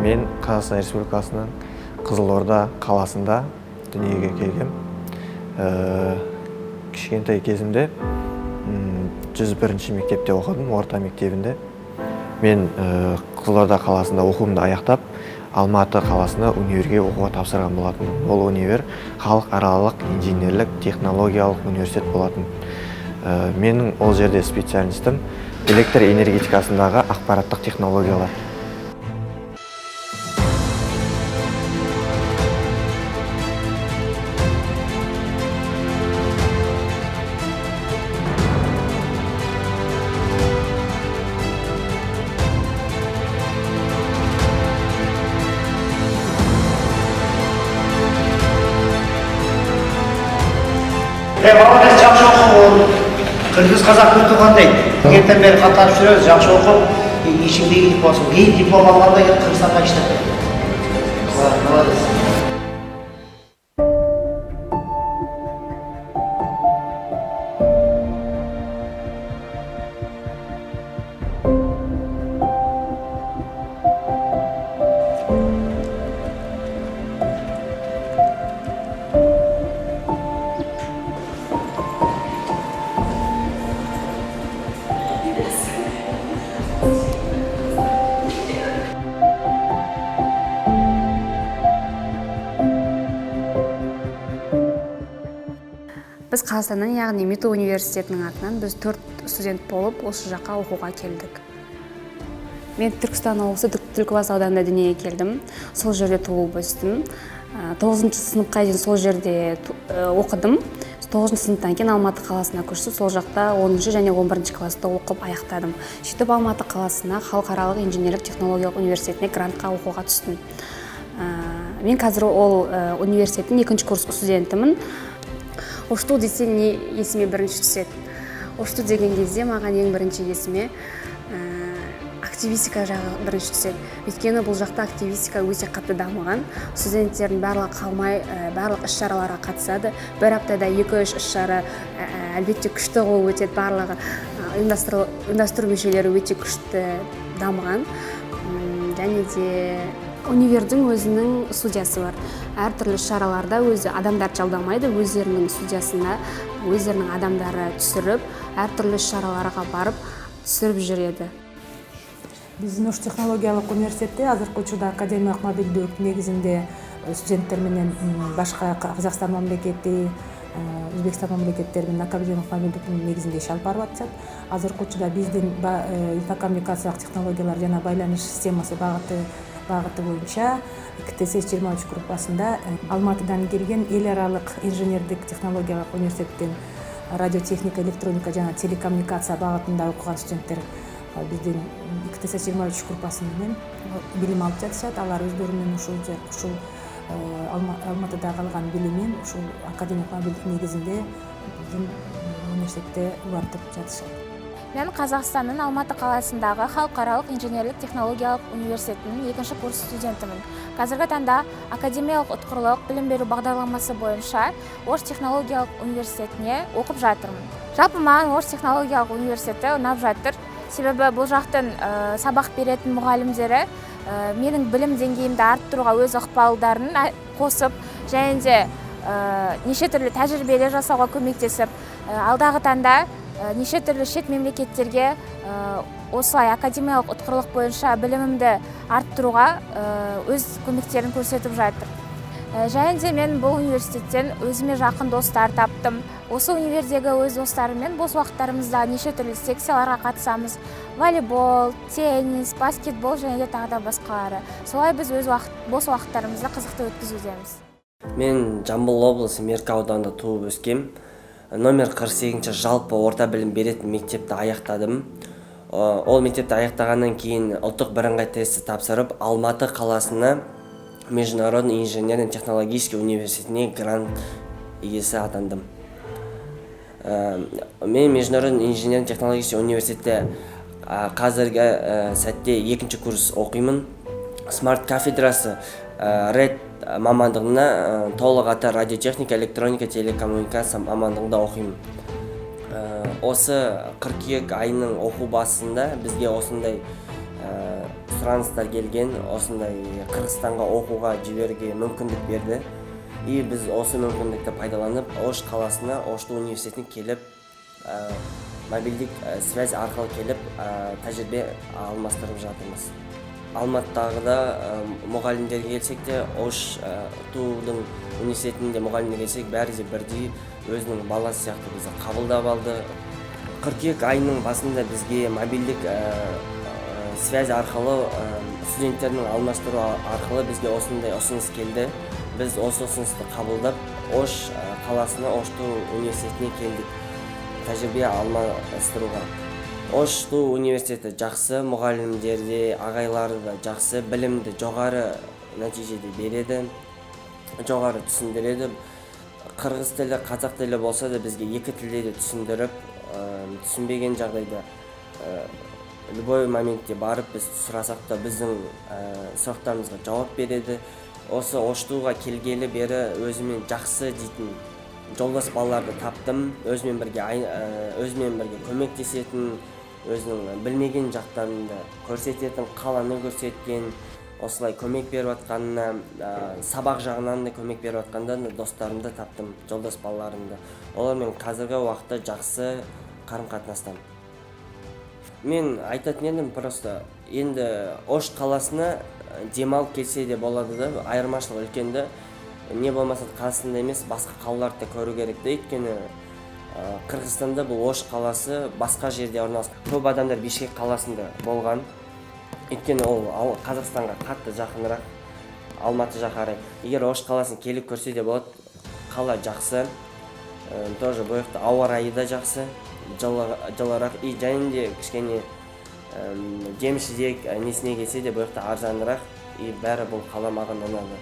Мен Қазақстан Республикасының Қызылорда қаласында дүниеге келгем. Кішкентай кезімде 101-ші мектепте оқыдым, орта мектебінде. Мен Қызылорда қаласында оқуымды аяқтап, Алматы қаласына универге оқуға тапсырған болатын. Ол универ халықаралық инженерлік технологиялық университет болатын. Менің ол жерде специалистім электр энергетикасындағы ақпараттық технологиялар. Балаңыз жақсы оқып, қырғыз қазақ тілі қандай? Ертең бері қатарып жүреді, жақсы оқып, ешкімде иіліп болсын. Кейін диплом алғанда Қырғызстанға іштеп. Молодец. Біз Қазақстаннан, яғни МИТУ университетінің атынан біз 4 студент болып осы жаққа оқуға келдік. Мен Түркістан облысы Түлкібас ауданында дүниеге келдім. Сол жерде туылып өстім. 9-шы сыныпқа дейін сол жерде оқыдым. 9-шы сыныптан кейін Алматы қаласына көштім. Сол жақта 10-шы және 11-ші класста оқып аяқтадым. Сөйтіп Алматы қаласына халықаралық инженерлік технологиялық университетіне грантқа оқуға түстім. Мен қазір ол университеттің 2-ші курс студентімін. Ошту десе не есіме бірінші түседі. Ошту деген кезде маған ең бірінші есіме активистика жағы бірінші түседі. Өйткені бұл жақта активистика өте қатты дамыған. Студенттердің барлығы қалмай, барлық іс-шараларға қатысады. Бір аптада 2-3 іс-шара әлбетте күшті болып өтеді. Барлығы ұйымдастыру мүшелері өте күшті дамыған. Және де универдің өзінің студиясы бар. Әртүрлі шараларда өзі адамдар жалдамайды, өздерінің студиясына өздерінің адамдары түсіріп, әртүрлі шараларға барып түсіріп жүреді. Біздің Ош технологиялық университетте азыркы учурда академиялык мобилдүүлүк негизинде студенттер менен башка Казакстан мамлекети, Өзбекстан мамлекеттери менен академиялык мобилдүүлүктүн негизинде иш алып барып атышат. Азыркы учурда биздин инфокоммуникациялык технологиялар жана байланыш системасы багыты боюнча КТС-23 группасында Алматыдан келген эл аралык инженердик технологиялык университеттен радиотехника, электроника жана телекоммуникация багытында окуган студенттер биздин КТС-23 группасы менен билим алып жатышат. Алар өздөрүнүн ушул Алматыда калган билимин ушул академиялык мобилдүүлүк негизинде биздин университетте улантып жатышат. Мен Қазақстанның Алматы қаласындағы халықаралық инженерлік технологиялық университетінің 2-ші курс студентімін. Қазіргі таңда академиялық ұтқырлық білім беру бағдарламасы бойынша Ош технологиялық университетіне оқып жатырмын. Жалпы маған Ош технологиялық университеті ұнап жатыр. Себебі бұл жақтың сабақ беретін мұғалімдері менің білім деңгейімді арттыруға өз ықпалдарын қосып, және де неше түрлі тәжірибелер жасауға көмектесіп, алдағы таңда неше түрлі шет мемлекеттерге осылай академиялық ұтқырлық бойынша білімімді арттыруға өз көмектерін көрсетіп жатыр. Және де мен бұл университеттен өзіме жақын достар таптым. Осы универдегі өз достарыммен бос уақыттарымызда неше түрлі секцияларға қатысамыз. Волейбол, теннис, баскетбол және де тағы да басқалары. Солай біз өз бос уақыттарымызды қызықты өткізудеміз. Мен Жамбыл облысы Меркі ауданында туып өскем. Номер 48-ші жалпы орта білім беретін мектепті аяқтадым. Ол мектепті аяқтағаннан кейін ұлттық бірыңғай тестті тапсырып, Алматы қаласына Международный инженерно-технологический университетіне грант иесі атандым. Мен Международный инженерно-технологический университетте қазіргі сәтте 2-ші курс оқимын. Смарт кафедрасы РЭД мамандығына толық аты радиотехника, электроника, телекоммуникация мамандығында оқимын. Осы қыркүйек айының оқу басында бізге осындай сураныстар келген, осындай Кыргызстанга окууга жиберүүгө мүмкүндүк берди. И биз осы мүмкүндүктү пайдаланып, Ош каласына, Оштуу университетине келип, мобилдик связь аркылуу келип, тажрыйба алмаштырып жатырмыз. Алматыдагыда мугалимдерге келсек те, Оштуудун университетинде мугалимдерге келсек, баары бирдей өзүнүн баласы сыяктуу бизди кабылдап алды. Кыркүйек айынын башында бизге мобилдик связь аркылуу студенттердин алмаштыруу аркылуу бизге осындай ұсыныс келди. Біз осы ұсынысты қабылдап, Ош қаласына, Оштуу университетіне келдік тәжірибе алмастыруға. Оштуу университеті жақсы, мұғалімдері, ағайлары да жақсы, білімді жоғары нәтижеде береді, жоғары түсіндіреді. Қырғыз тілі, қазақ тілі болса да бізге екі тілде де түсіндіріп, түсінбеген жағдайда любой моментте барып біз сұрасақ та біздің сұрақтарымызға жауап береді. Осы Оштууга келгелі бері өзімен жақсы дейтін жолдас балаларды таптым. Өзімен бірге көмектесетін, өзінің білмеген жақтарында көрсететін, қаланы көрсеткен, осылай көмек беріп атқанына, сабақ жағынан да көмек беріп атқанда достарымды таптым, жолдас балаларымды. Олармен қазіргі уақытта жақсы қарым-қатынастамын. Мен айтатын едім, просто енді Ош қаласына демалып келсе де болады да, айырмашылық үлкенді. Не болмаса қаласында емес, басқа қалаларды көру керек те, өйткені Қырғызстанда бұл Ош қаласы басқа жерде орналасқан. Көп адамдар Бишкек қаласында болған. Өйткені ол Қазақстанға қатты жақынырақ, Алматы жаққа қарай. Егер Ош қаласын келіп көрсе де болады, қала жақсы. Тоже бұл жақта ауа райы да жақсы, жылырақ. И және де кішкене жеміс-жидек несіне келсе де бұл жақта арзанырақ. И бәрі бұл қала маған ұнады.